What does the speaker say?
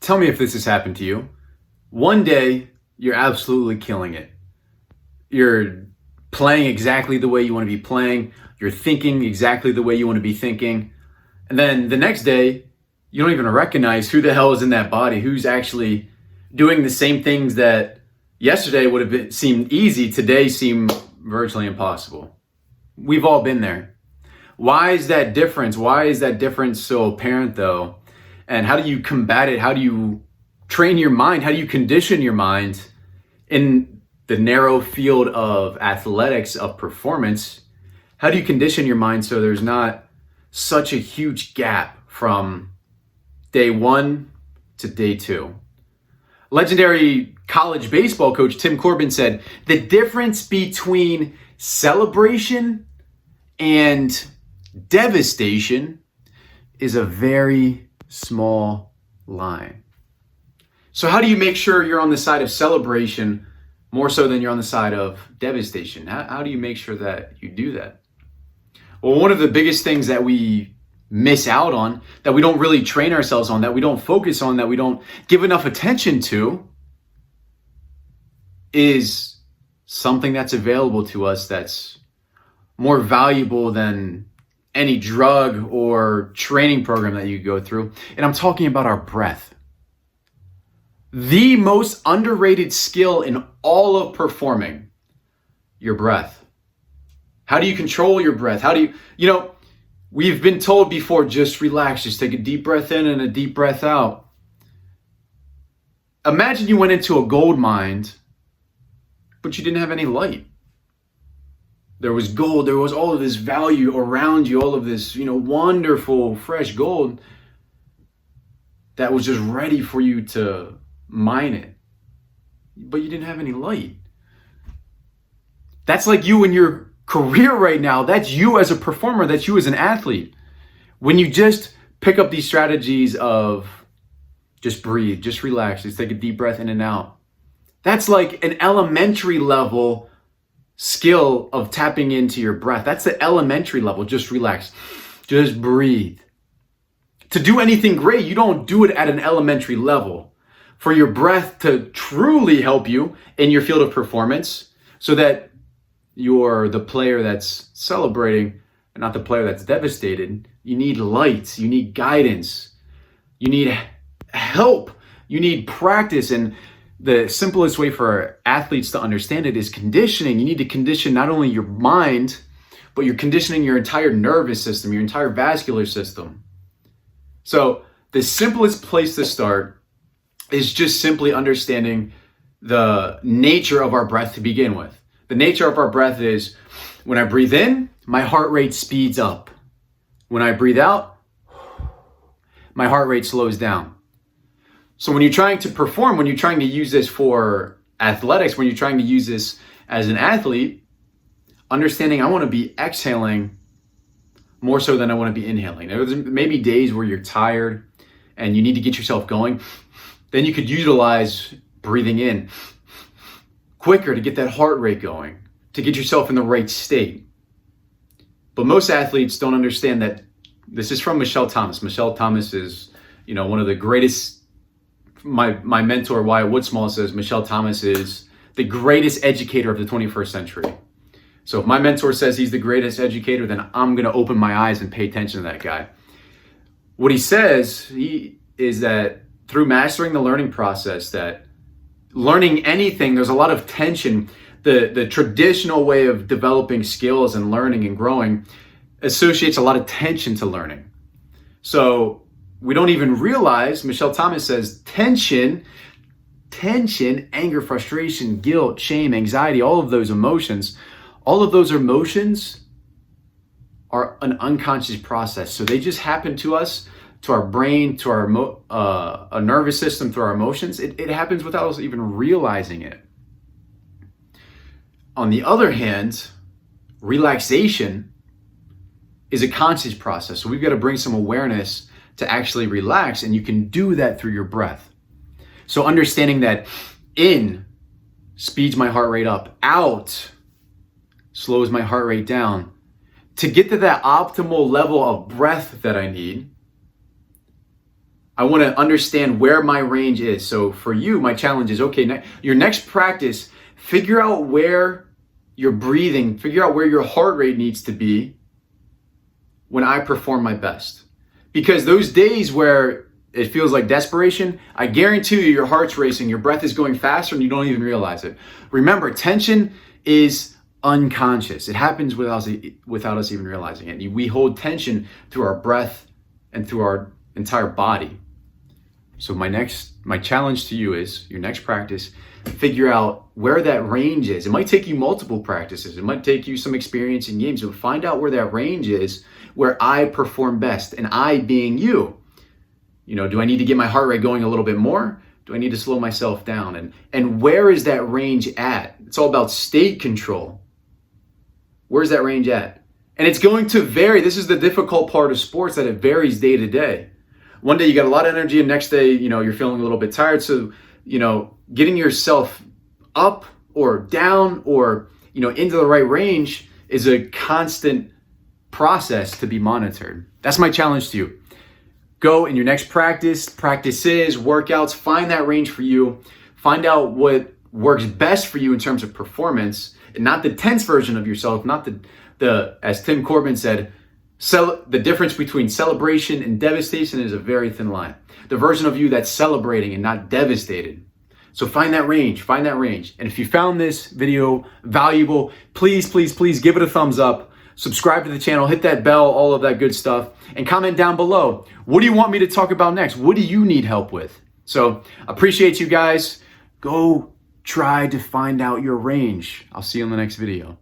Tell me if this has happened to you. One day, you're absolutely killing it. You're playing exactly the way you want to be playing. You're thinking exactly the way you want to be thinking. And then the next day, you don't even recognize who the hell is in that body, who's actually doing the same things that yesterday would have seemed easy, today seem virtually impossible. We've all been there. Why is that difference? Why is that difference so apparent though? And how do you combat it? How do you train your mind? How do you condition your mind in the narrow field of athletics, of performance? How do you condition your mind so there's not such a huge gap from day one to day two? Legendary college baseball coach Tim Corbin said, the difference between celebration and devastation is a very small line. So how do you make sure you're on the side of celebration more so than you're on the side of devastation? How do you make sure that you do that? Well, one of the biggest things that we miss out on, that we don't really train ourselves on, that we don't focus on, that we don't give enough attention to, is something that's available to us that's more valuable than any drug or training program that you go through. And I'm talking about our breath. The most underrated skill in all of performing, your breath. How do you control your breath? How do you, we've been told before, just relax, just take a deep breath in and a deep breath out. Imagine you went into a gold mine, but you didn't have any light. There was gold, there was all of this value around you, all of this, wonderful, fresh gold that was just ready for you to mine it. But you didn't have any light. That's like you in your career right now. That's you as a performer, that's you as an athlete. When you just pick up these strategies of just breathe, just relax, just take a deep breath in and out. That's like an elementary level skill of tapping into your breath. That's the elementary level. Just relax, just breathe. To do anything great, you don't do it at an elementary level. For your breath to truly help you in your field of performance, so that you're the player that's celebrating and not the player that's devastated, you need light, you need guidance, you need help, you need practice. And the simplest way for athletes to understand it is conditioning. You need to condition not only your mind, but you're conditioning your entire nervous system, your entire vascular system. So the simplest place to start is just simply understanding the nature of our breath to begin with. The nature of our breath is, when I breathe in, my heart rate speeds up. When I breathe out, my heart rate slows down. So when you're trying to perform, when you're trying to use this for athletics, when you're trying to use this as an athlete, understanding I want to be exhaling more so than I want to be inhaling. There may be days where you're tired and you need to get yourself going. Then you could utilize breathing in quicker to get that heart rate going, to get yourself in the right state. But most athletes don't understand that. This is from Michelle Thomas. Michelle Thomas is, one of the greatest. My mentor, Wyatt Woodsmall, says Michelle Thomas is the greatest educator of the 21st century. So if my mentor says he's the greatest educator, then I'm going to open my eyes and pay attention to that guy. What he says is that through mastering the learning process, that learning anything, there's a lot of tension. The traditional way of developing skills and learning and growing associates a lot of tension to learning. So we don't even realize, Michelle Thomas says, tension, anger, frustration, guilt, shame, anxiety, all of those emotions are an unconscious process. So they just happen to us, to our brain, to our nervous system, to our emotions. It happens without us even realizing it. On the other hand, relaxation is a conscious process. So we've got to bring some awareness to actually relax, and you can do that through your breath. So understanding that in speeds my heart rate up, out slows my heart rate down. To get to that optimal level of breath that I need, I want to understand where my range is. So for you, my challenge is, okay, your next practice, figure out where you're breathing, figure out where your heart rate needs to be when I perform my best. Because those days where it feels like desperation, I guarantee you your heart's racing, your breath is going faster and you don't even realize it. Remember, tension is unconscious. It happens without us even realizing it. We hold tension through our breath and through our entire body. So my challenge to you is, your next practice, figure out where that range is. It might take you multiple practices. It might take you some experience in games, but find out where that range is, where I perform best, and I being you. Do I need to get my heart rate going a little bit more? Do I need to slow myself down? And where is that range at? It's all about state control. Where's that range at? And it's going to vary. This is the difficult part of sports, that it varies day to day. One day you got a lot of energy, and next day, you're feeling a little bit tired. So, getting yourself up or down or, into the right range is a constant process to be monitored. That's my challenge to you. Go in your next practices, workouts, find that range for you. Find out what works best for you in terms of performance, and not the tense version of yourself, not the as Tim Corbin said, the difference between celebration and devastation is a very thin line. The version of you that's celebrating and not devastated. So find that range. And if you found this video valuable, please, please, please give it a thumbs up. Subscribe to the channel, hit that bell, all of that good stuff, and comment down below. What do you want me to talk about next? What do you need help with? So appreciate you guys. Go try to find out your range. I'll see you in the next video.